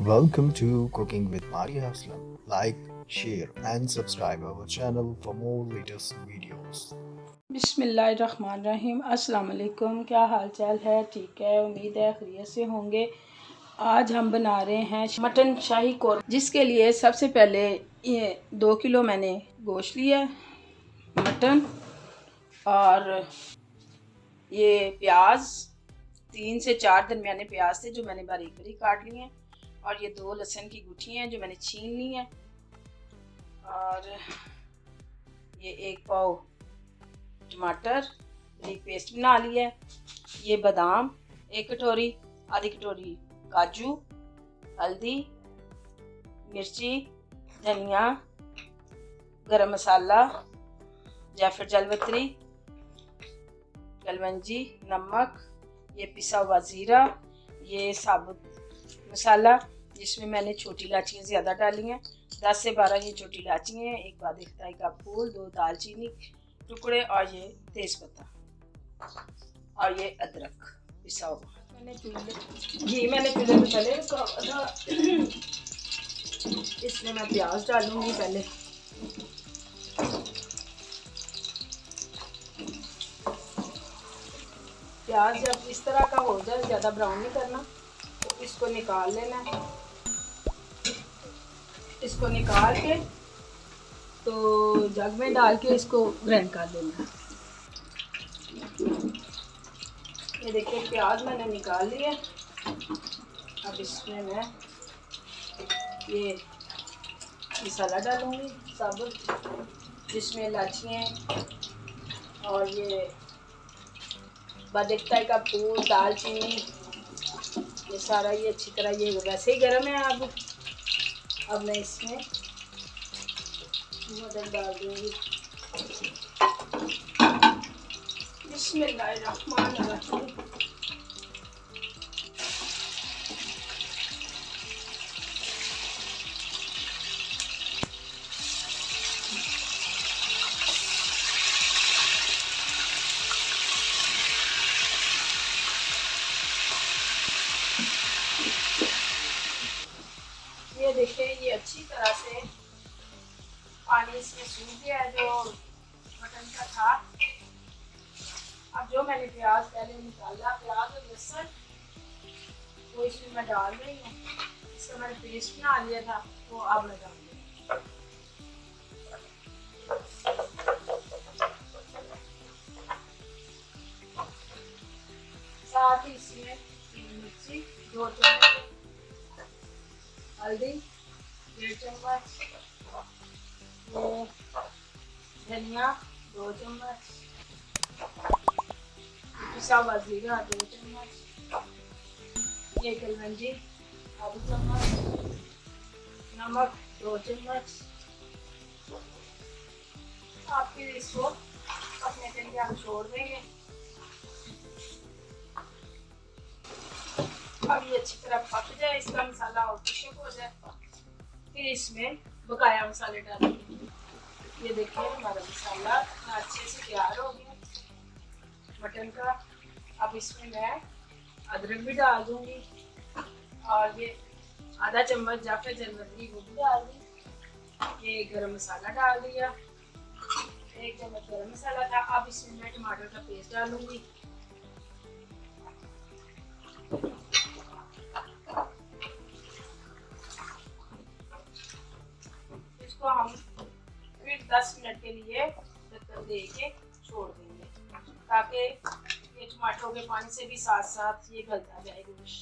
Welcome to Cooking with Maria Aslam. Like, share, and subscribe our channel for more latest videos. बिस्मिल्लाहिर्रहमानिर्रहीम। अस्सलाम वालेकुम। क्या हाल चाल है? ठीक है, उम्मीद है खैरियत से होंगे। आज हम बना रहे हैं मटन शाही कोरमा, जिसके लिए सबसे पहले ये 2 किलो मैंने गोश्त लिया है, मटन, और ये प्याज 3 से 4 दरमियाने प्याज थे जो मैंने बारीक बारीक काट लिए हैं, और ये 2 लहसुन की गुठी हैं जो मैंने छीन ली हैं, और ये 1 पाव टमाटर एक पेस्ट बना लिया है, ये बादाम 1 कटोरी, आधी कटोरी काजू, हल्दी, मिर्ची, धनिया, गरम मसाला, जायफल जलवतरी, कलवंजी, नमक, ये पिसा हुआ ज़ीरा, ये साबुत मसाला जिसमें मैंने छोटी इलायचियाँ ज़्यादा डाली हैं, 10 से 12 ये छोटी इलायची हैं, 1 बादशाह का फूल, 2 दालचीनी टुकड़े, और ये तेज़पत्ता, और ये अदरक पिसा हुआ। मैंने चूल्हे पे पहले रखा था। इसमें मैं प्याज डालूंगी पहले। प्याज जब इस तरह का हो जाए, ज़्यादा ब्राउन नहीं करना, तो इसको निकाल लेना है। इसको निकाल के तो जग में डाल के इसको ग्राइंड कर देना है। ये देखिए प्याज मैंने निकाल लिया। अब इसमें मैं ये मसाला डालूंगी साबुत, जिसमें इलायचियाँ और ये बादशाह का फूल, दालचीनी, ये सारा, ये अच्छी तरह, ये वैसे ही गर्म है। अब मैं इसमें मटन डाल दूंगी। बिस्मिल्लाहिर्रहमानिर्रहीम। ये देखिए ये अच्छी तरह से पानी इसमें सूख गया है जो मटन का था। अब जो मैंने प्याज पहले निकाला, प्याज और लहसुन, वो इसमें मैं डाल रही हूँ। इसका मैंने पेस्ट बना लिया था, वो अब मैं डाल रही हूँ। साथ ही इसमें मिर्ची 2 चम्मच, हल्दी 1.5 चम्मच, धनिया 2 चम्मच, पिसा हुआ ज़ीरा 2 चम्मच, ये कलवंजी आधी चम्मच, नमक 2 चम्मच। आप फिर इसको पकने के लिए हम छोड़ देंगे। अब ये अच्छी तरह पक जाए, इसका मसाला और खुशक हो जाए, फिर इसमें बकाया मसाले डालेंगे। ये देखिए हमारा मसाला अच्छे से तैयार हो गया मटन का। अब इसमें मैं अदरक भी डाल दूंगी, और ये आधा चम्मच जायफल जलवतरी वो भी डाल दी। ये गरम मसाला डाल दिया, 1 चम्मच गरम मसाला था। अब इसमें मैं टमाटर का पेस्ट डालूंगी। इसको हम फिर 10 मिनट के लिए ढक्कन दे के छोड़ देंगे, ताकि ये टमाटरों के पानी से भी साथ साथ ये गलता जाए गोश्त।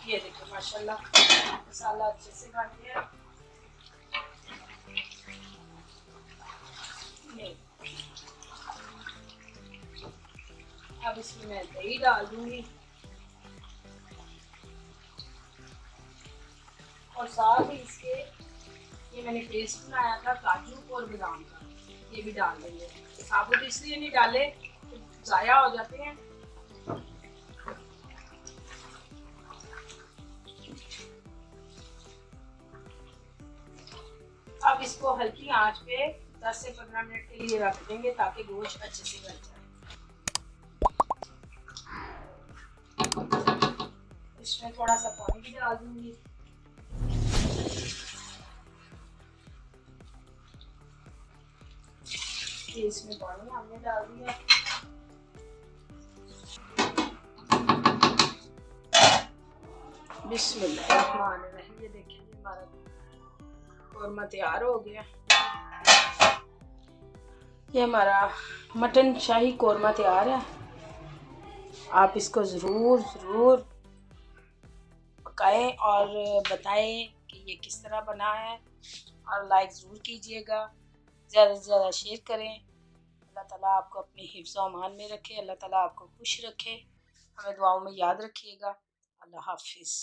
ये देखो माशाल्लाह मसाला अच्छे से बन गया। अब इसमें मैं दही डाल दूंगी, और साथ ही इसके ये मैंने पेस्ट बनाया था काजू और बादाम का, ये भी डाल देंगे। साबुत इसलिए नहीं डाले तो ज़ाया हो जाते हैं। अब इसको हल्की आंच पे 10 से 15 मिनट के लिए रख देंगे, ताकि गोश्त अच्छे से गल जाए। इसमें थोड़ा सा पानी भी डाल दूंगी। ये इसमें पानी हमने डाल दिया। बिस्मिल्लाहिर्रहमानिर्रहीम। ये देखिए हमारा कौरमा तैयार हो गया। ये हमारा मटन शाही कौरमा तैयार है। आप इसको ज़रूर पकाएं और बताएं कि ये किस तरह बना है, और लाइक ज़रूर कीजिएगा, ज़्यादा से ज़्यादा शेयर करें। अल्लाह ताला आपको अपने हिफ्ज़ व अमान में रखे, अल्लाह ताला आपको खुश रखे। हमें दुआओं में याद रखिएगा। अल्लाह हाफिज़।